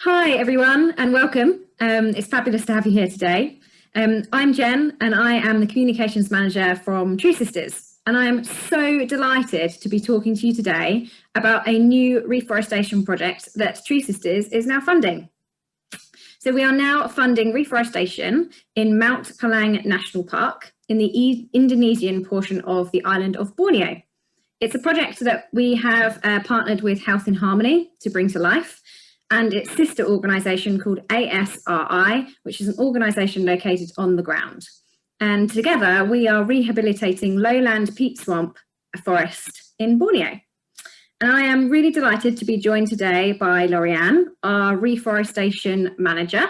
Hi everyone and welcome. It's fabulous to have you here today. I'm Jen and I am the Communications Manager from TreeSisters, and I am so delighted to be talking to you today about a new reforestation project that TreeSisters is now funding. So we are now funding reforestation in Mount Palang National Park in the Indonesian portion of the island of Borneo. It's a project that we have partnered with Health in Harmony to bring to life, and its sister organisation called ASRI, which is an organisation located on the ground. And together we are rehabilitating lowland peat swamp forest in Borneo. And I am really delighted to be joined today by Lauriane, our Reforestation Manager,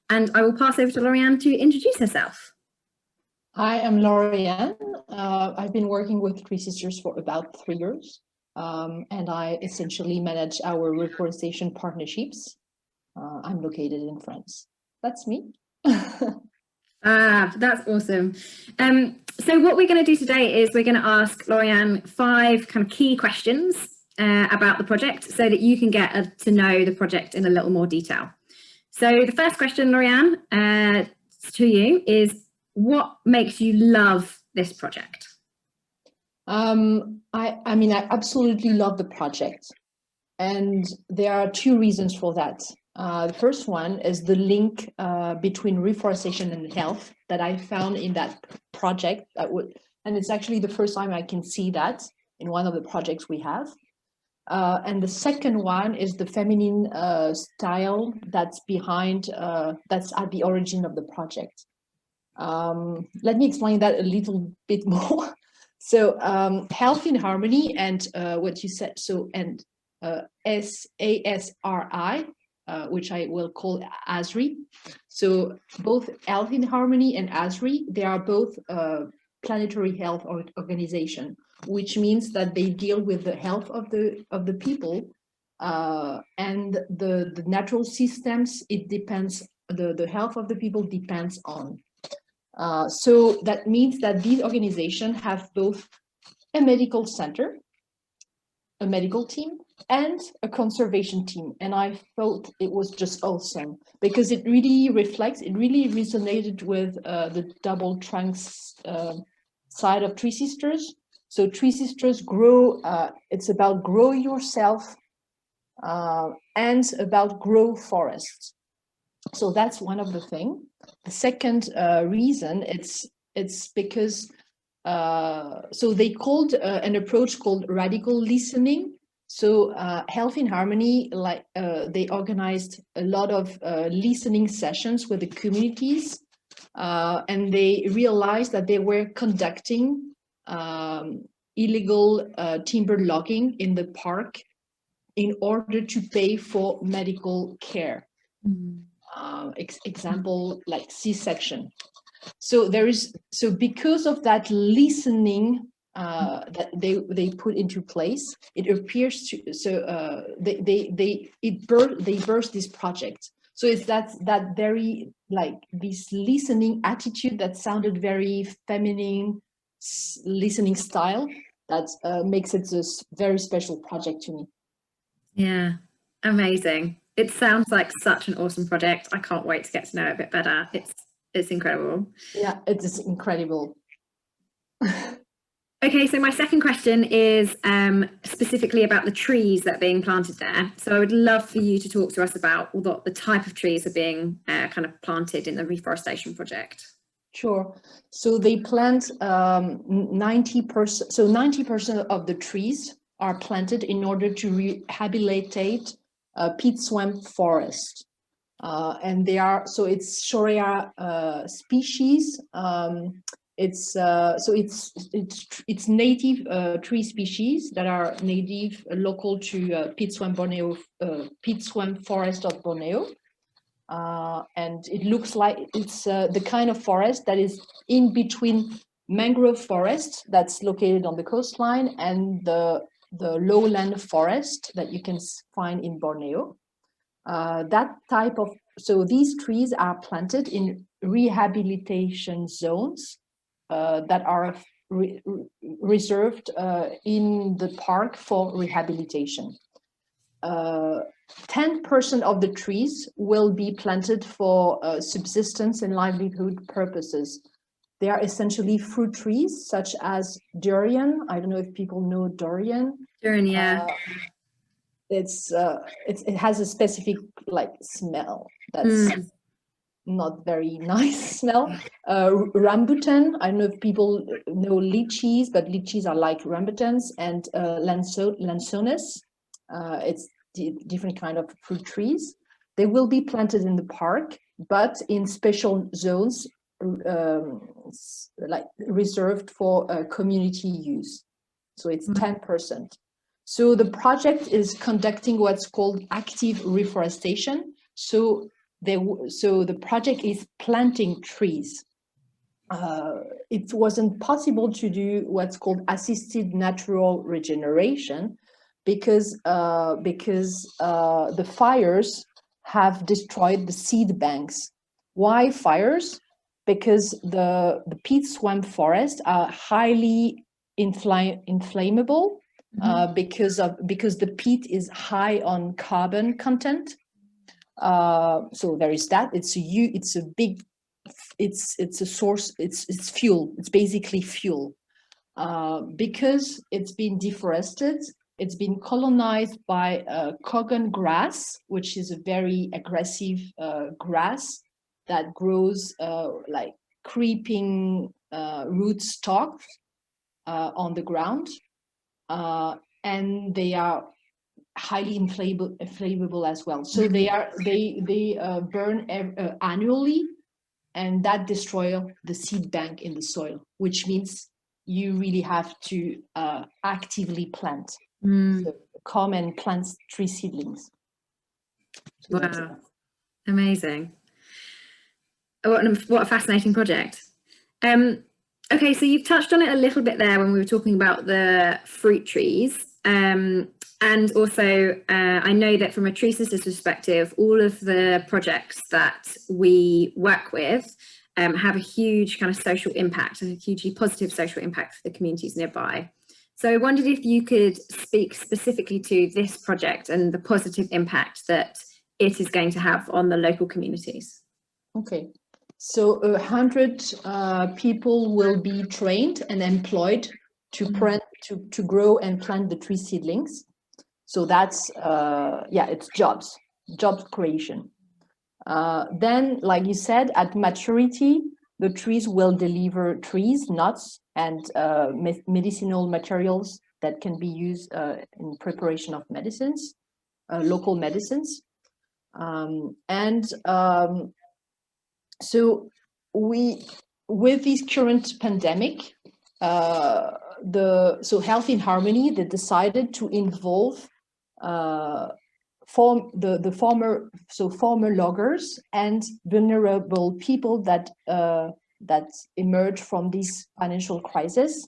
and I will pass over to Lauriane to introduce herself. Hi, I'm Lauriane. I've been working with TreeSisters for about 3 years. And I essentially manage our reforestation partnerships. I'm located in France. That's me. That's awesome. So what we're going to do today is we're going to ask Lauriane 5 kind of key questions about the project so that you can get to know the project in a little more detail. So the first question, Lauriane, to you is, what makes you love this project? I mean, I absolutely love the project, and there are 2 reasons for that. The first one is the link between reforestation and health that I found in that project. And it's actually the first time I can see that in one of the projects we have. And the second one is the feminine style that's behind, that's at the origin of the project. Let me explain that a little bit more. So Health in Harmony and what you said, and ASRI, which I will call ASRI. So both Health in Harmony and ASRI, they are both planetary health organization, which means that they deal with the health of the people and the natural systems. It depends. The health of the people depends on. So that means that these organizations have both a medical center, a medical team, and a conservation team. And I thought it was just awesome because it really resonated with the double trunks side of TreeSisters. So TreeSisters grow, it's about grow yourself and about grow forests. So that's one of the things. The second reason, it's because so they called an approach called radical listening. So Health in Harmony, like they organized a lot of listening sessions with the communities, and they realized that they were conducting illegal timber logging in the park in order to pay for medical care. Mm-hmm. Example like C-section. So because of that listening that they put into place, it appears to they burst this project. So it's that very like this listening attitude that sounded very feminine listening style that makes it a very special project to me. Yeah, amazing. It sounds like such an awesome project. I can't wait to get to know it a bit better. It's incredible. Yeah, it is incredible. Okay, so my second question is specifically about the trees that are being planted there. So I would love for you to talk to us about the type of trees are being kind of planted in the reforestation project. Sure. So they plant 90%. So 90% of the trees are planted in order to rehabilitate peat swamp forest, and they are it's Shorea species. It's native tree species that are native local to peat swamp Borneo, peat swamp forest of Borneo, and it looks like it's the kind of forest that is in between mangrove forest that's located on the coastline and the lowland forest that you can find in Borneo. That type of, so these trees are planted in rehabilitation zones that are reserved in the park for rehabilitation. 10% of the trees will be planted for subsistence and livelihood purposes. They are essentially fruit trees, such as durian. I don't know if people know durian. Durian, yeah. It has a specific like smell that's not very nice smell. Rambutan, I don't know if people know lychees, but lychees are like rambutans, and lanzones. It's different kind of fruit trees. They will be planted in the park, but in special zones like reserved for community use. So it's 10%. So the project is conducting what's called active reforestation. So the project is planting trees. It wasn't possible to do what's called assisted natural regeneration because the fires have destroyed the seed banks. Why fires? Because the peat swamp forests are highly inflammable because the peat is high on carbon content. So there is that. It's a source. It's fuel. It's basically fuel. Because it's been deforested, it's been colonized by Cogon grass, which is a very aggressive grass that grows like creeping root stalks on the ground, and they are highly inflammable as well. So they burn annually, and that destroys the seed bank in the soil, which means you really have to actively plant. So come and plant tree seedlings. So wow, amazing. What a fascinating project. Okay, so you've touched on it a little bit there when we were talking about the fruit trees. And also, I know that from a TreeSisters perspective, all of the projects that we work with have a huge kind of social impact, a hugely positive social impact for the communities nearby. So I wondered if you could speak specifically to this project and the positive impact that it is going to have on the local communities. Okay, so 100 people will be trained and employed to grow and plant the tree seedlings. So that's, it's job creation. Then, like you said, at maturity, the trees will deliver trees, nuts, and medicinal materials that can be used in preparation of medicines, local medicines. So with this current pandemic, so Health in Harmony, they decided to involve former loggers and vulnerable people that emerged from this financial crisis.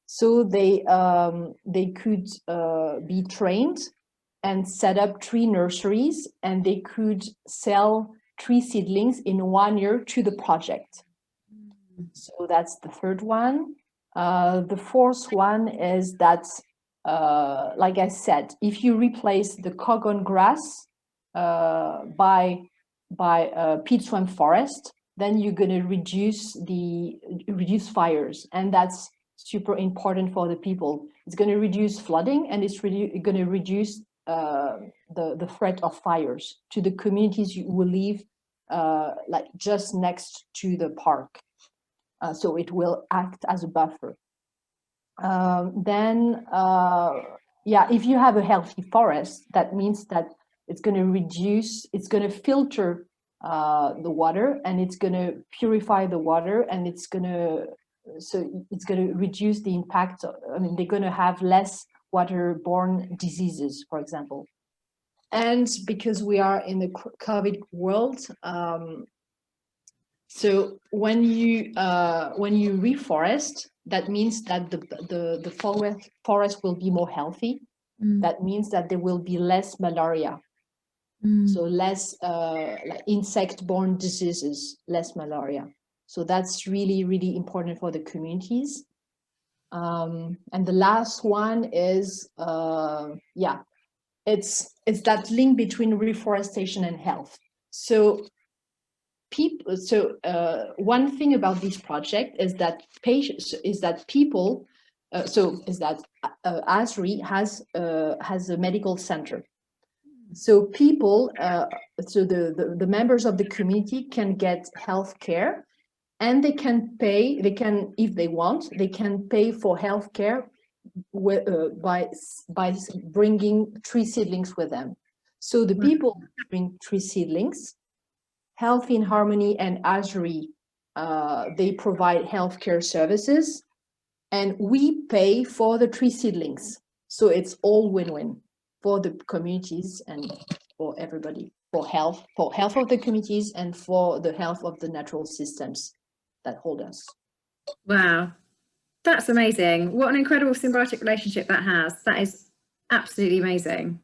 So they could be trained and set up tree nurseries, and they could sell tree seedlings in 1 year to the project. So that's the third one. The fourth one is that, like I said, if you replace the Cogon grass by peat swamp forest, then you're going to reduce fires, and that's super important for the people. It's going to reduce flooding, and it's going to reduce the threat of fires to the communities who will live like just next to the park. So it will act as a buffer. If you have a healthy forest, that means that it's going to filter the water, and it's going to purify the water, and it's going to reduce the impact. They're going to have less waterborne diseases, for example. And because we are in the COVID world, so when you reforest, that means that the forest will be more healthy. That means that there will be less malaria. So less like insect-borne diseases, less malaria. So that's really, really important for the communities. And the last one is, it's that link between reforestation and health. So one thing about this project is that ASRI has a medical center. So people, the members of the community can get health care, and they can pay, if they want, they can pay for health care by bringing tree seedlings with them. So the people bring tree seedlings. Health in Harmony and ASRI, they provide healthcare services, and we pay for the tree seedlings. So it's all win-win for the communities and for everybody, for health of the communities and for the health of the natural systems that hold us. Wow, that's amazing. What an incredible symbiotic relationship that has. That is absolutely amazing.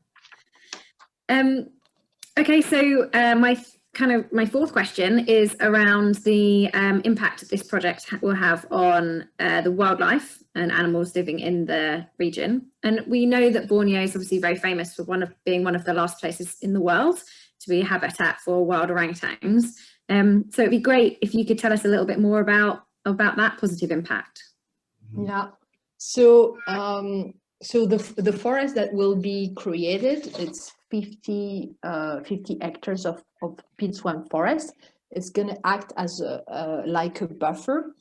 Okay, so my fourth question is around the impact this project will have on the wildlife and animals living in the region. And we know that Borneo is obviously very famous for being one of the last places in the world to be a habitat for wild orangutans. So it'd be great if you could tell us a little bit more about that positive impact. Yeah. So the forest that will be created, it's 50 hectares of peat swamp forest. It's going to act as like a buffer,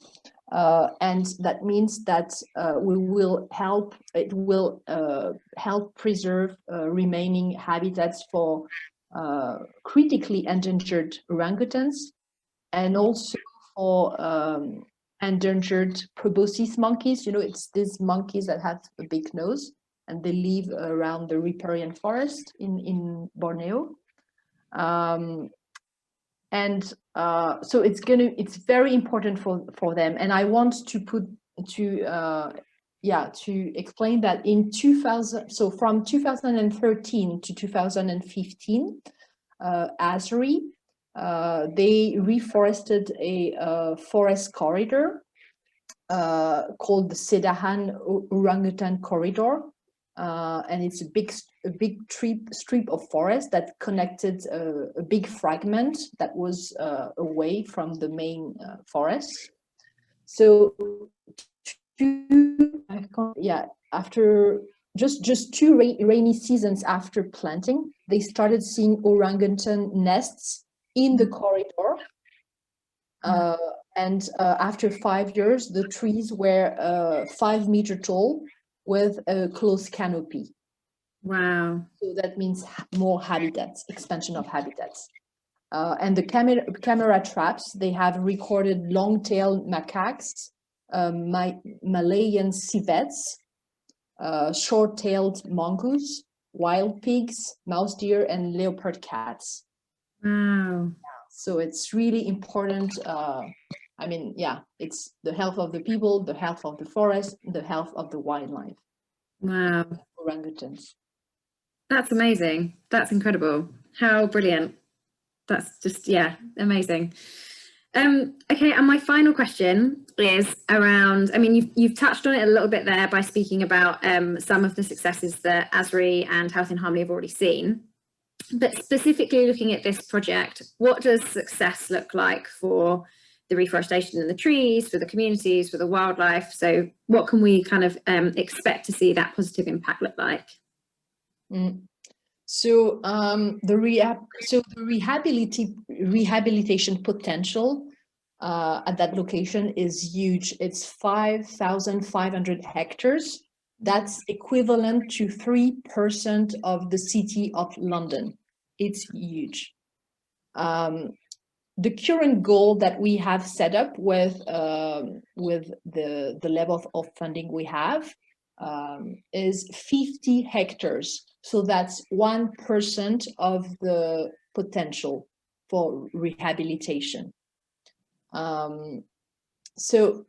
and that means that it will help preserve remaining habitats for critically endangered orangutans, and also for endangered proboscis monkeys. You know, it's these monkeys that have a big nose, and they live around the riparian forest in Borneo. So it's very important for them. And I want to explain that in 2000, so from 2013 to 2015, ASRI, they reforested a forest corridor called the Sedahan Orangutan Corridor, and it's a big strip of forest that connected a big fragment that was away from the main forest. So after just two rainy seasons after planting, they started seeing orangutan nests in the corridor. And after 5 years, the trees were 5 meters tall with a closed canopy. Wow. So that means more habitats, expansion of habitats. And the camera traps, they have recorded long-tailed macaques, Malayan civets, short-tailed mongoose, wild pigs, mouse deer, and leopard cats. Wow. So it's really important. It's the health of the people, the health of the forest, the health of the wildlife. Wow. Orangutans. That's amazing. That's incredible. How brilliant. That's just, yeah, amazing. Okay, and my final question is around, I mean, you've touched on it a little bit there by speaking about some of the successes that ASRI and Health in Harmony have already seen. But specifically looking at this project, what does success look like for the reforestation in the trees, for the communities, for the wildlife? So what can we kind of expect to see that positive impact look like? So the rehabilitation potential at that location is huge. It's 5,500 hectares. That's equivalent to 3% of the city of London. It's huge. The current goal that we have set up with the level of funding we have is 50 hectares. So that's 1% of the potential for rehabilitation. So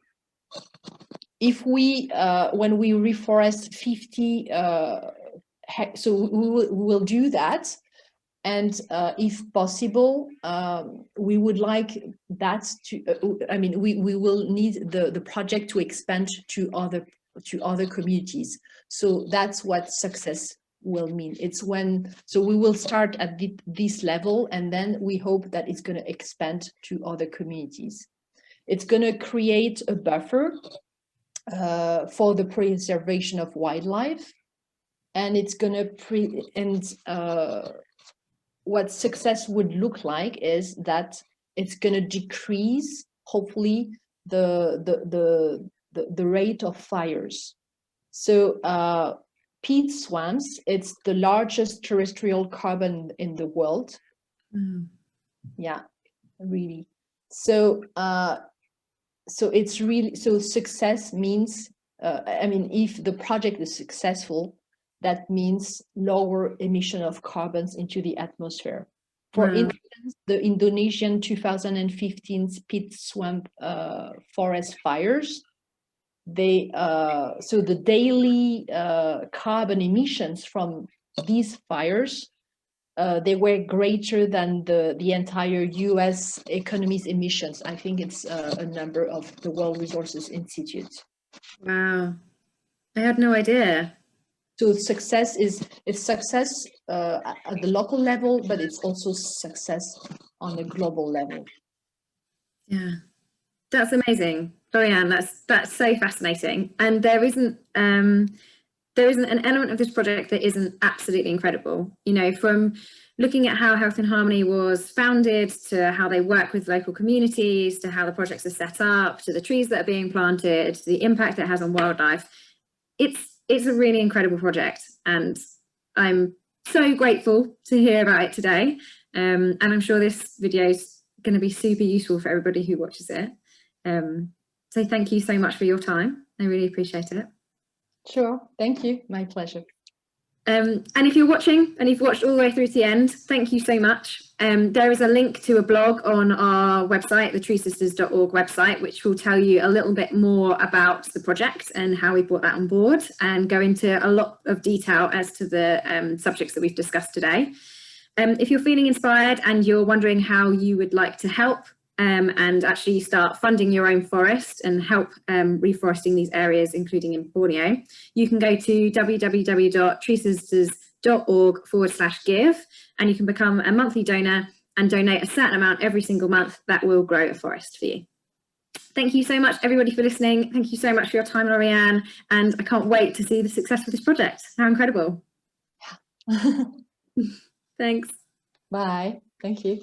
if we, when we reforest 50, so we will do that. And if possible, we would like that to, we will need the project to expand to other communities. So that's what success will mean. It's when, so we will start at this level, and then we hope that it's going to expand to other communities. It's going to create a buffer for the preservation of wildlife, and it's going to what success would look like is that it's going to decrease, hopefully, the rate of fires. So peat swamps, it's the largest terrestrial carbon in the world. Yeah, really. So so it's really, so success means, I mean, if the project is successful, that means lower emission of carbons into the atmosphere. For instance, the Indonesian 2015 peat swamp forest fires, they so the daily carbon emissions from these fires, they were greater than the entire US economy's emissions. I think it's a number of the World Resources Institute. Wow, I had no idea. So success is success at the local level, but it's also success on the global level. Yeah, that's amazing, Lauriane. That's so fascinating. And there isn't an element of this project that isn't absolutely incredible. You know, from looking at how Health in Harmony was founded, to how they work with local communities, to how the projects are set up, to the trees that are being planted, to the impact it has on wildlife. It's a really incredible project, and I'm so grateful to hear about it today. And I'm sure this video is going to be super useful for everybody who watches it. So thank you so much for your time. I really appreciate it. Sure, thank you. My pleasure. And if you're watching and you've watched all the way through to the end, thank you so much. There is a link to a blog on our website, the TreeSisters.org website, which will tell you a little bit more about the project and how we brought that on board, and go into a lot of detail as to the subjects that we've discussed today. If you're feeling inspired and you're wondering how you would like to help and actually start funding your own forest and help reforesting these areas, including in Borneo, you can go to www.treesisters.org/give, and you can become a monthly donor and donate a certain amount every single month. That will grow a forest for you. Thank you so much, everybody, for listening. Thank you so much for your time, Lauriane, and I can't wait to see the success of this project. How incredible. Thanks. Bye. Thank you.